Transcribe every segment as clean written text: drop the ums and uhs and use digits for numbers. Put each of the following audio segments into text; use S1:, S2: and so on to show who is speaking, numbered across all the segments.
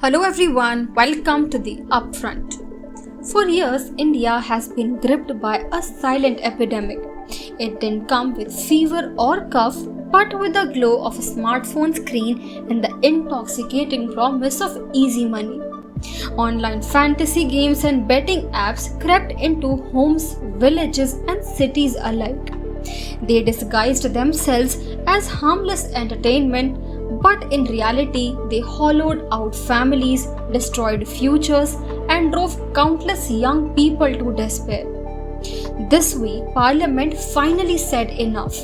S1: Hello everyone, welcome to the Upfront. For years, India has been gripped by a silent epidemic. It didn't come with fever or cough, but with the glow of a smartphone screen and the intoxicating promise of easy money. Online fantasy games and betting apps crept into homes, villages, and cities alike. They disguised themselves as harmless entertainment, but in reality, they hollowed out families, destroyed futures, and drove countless young people to despair. This week, Parliament finally said enough.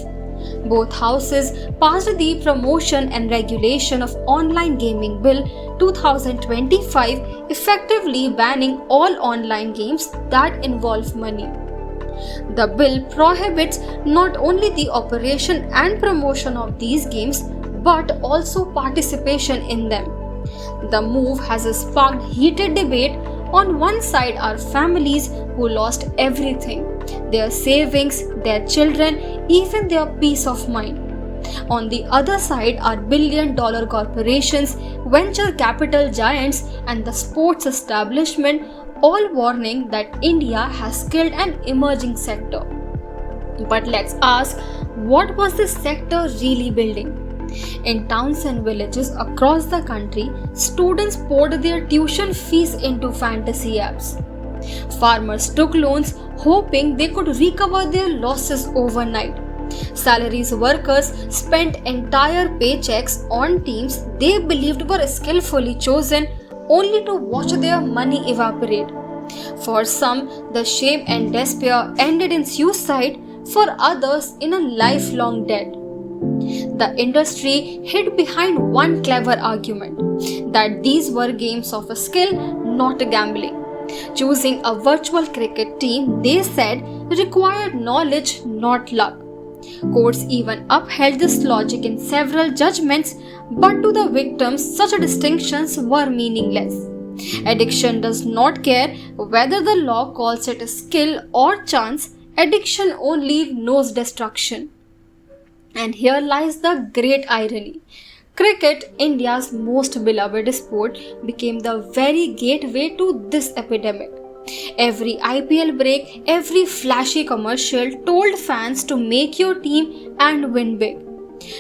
S1: Both houses passed the Promotion and Regulation of Online Gaming Bill 2025, effectively banning all online games that involve money. The bill prohibits not only the operation and promotion of these games but also participation in them. The move has sparked heated debate. On one side are families who lost everything, their savings, their children, even their peace of mind. On the other side are billion-dollar corporations, venture capital giants, and the sports establishment, all warning that India has killed an emerging sector. But let's ask, what was this sector really building? In towns and villages across the country, students poured their tuition fees into fantasy apps. Farmers took loans hoping they could recover their losses overnight. Salaries workers spent entire paychecks on teams they believed were skillfully chosen only to watch their money evaporate. For some, the shame and despair ended in suicide, for others in a lifelong debt. The industry hid behind one clever argument that these were games of skill, not gambling. Choosing a virtual cricket team, they said, required knowledge, not luck. Courts even upheld this logic in several judgments, but to the victims, such distinctions were meaningless. Addiction does not care whether the law calls it skill or chance, addiction only knows destruction. And here lies the great irony. Cricket, India's most beloved sport, became the very gateway to this epidemic. Every IPL break, every flashy commercial told fans to make your team and win big.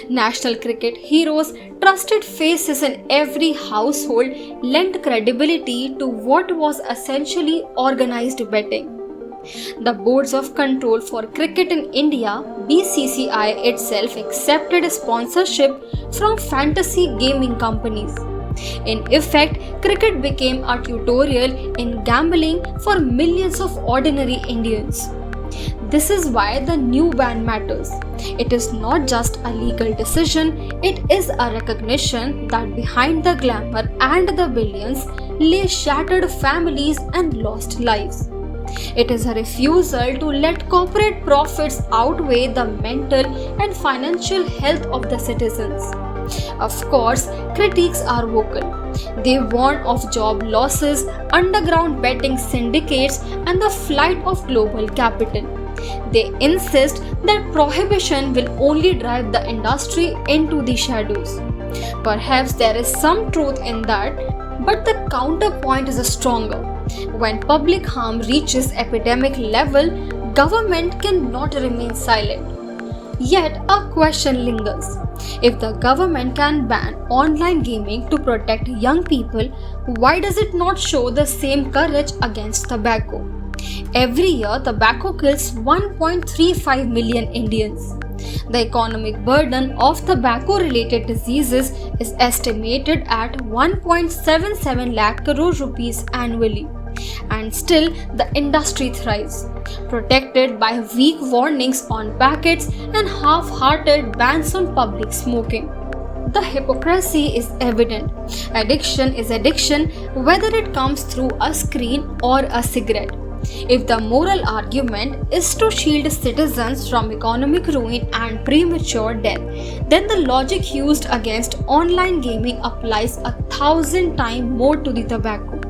S1: National cricket heroes, trusted faces in every household, lent credibility to what was essentially organized betting. The Boards of Control for Cricket in India, BCCI itself accepted sponsorship from fantasy gaming companies. In effect, cricket became a tutorial in gambling for millions of ordinary Indians. This is why the new ban matters. It is not just a legal decision, it is a recognition that behind the glamour and the billions lay shattered families and lost lives. It is a refusal to let corporate profits outweigh the mental and financial health of the citizens. Of course, critics are vocal. They warn of job losses, underground betting syndicates, and the flight of global capital. They insist that prohibition will only drive the industry into the shadows. Perhaps there is some truth in that, but the counterpoint is stronger. When public harm reaches epidemic level, government cannot remain silent. Yet a question lingers. If the government can ban online gaming to protect young people, why does it not show the same courage against tobacco? Every year, tobacco kills 1.35 million Indians. The economic burden of tobacco-related diseases is estimated at 1.77 lakh crore rupees annually. And still, the industry thrives, protected by weak warnings on packets and half-hearted bans on public smoking. The hypocrisy is evident. Addiction is addiction, whether it comes through a screen or a cigarette. If the moral argument is to shield citizens from economic ruin and premature death, then the logic used against online gaming applies 1,000 times more to the tobacco.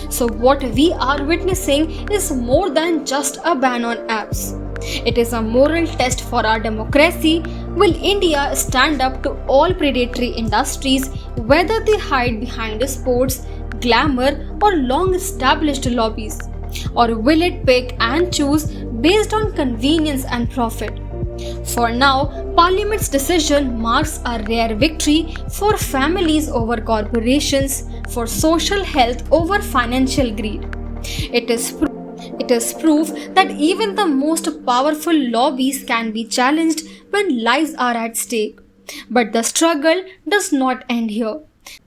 S1: So what we are witnessing is more than just a ban on apps. It is a moral test for our democracy, Will India stand up to all predatory industries, whether they hide behind sports, glamour, or long established lobbies? Or will it pick and choose based on convenience and profit? For now, Parliament's decision marks a rare victory for families over corporations, for social health over financial greed. It is proof that even the most powerful lobbies can be challenged when lives are at stake. But the struggle does not end here.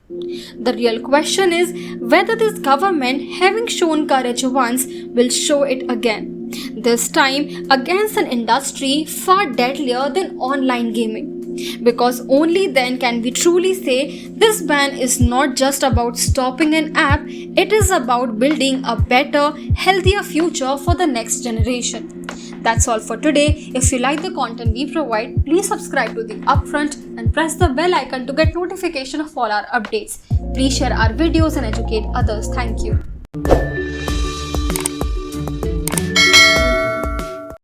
S1: The real question is whether this government, having shown courage once, will show it again. This time against an industry far deadlier than online gaming. Because only then can we truly say this ban is not just about stopping an app, it is about building a better, healthier future for the next generation. That's all for today. If you like the content we provide, please subscribe to the Upfront and press the bell icon to get notification of all our updates. Please share our videos and educate others. Thank you.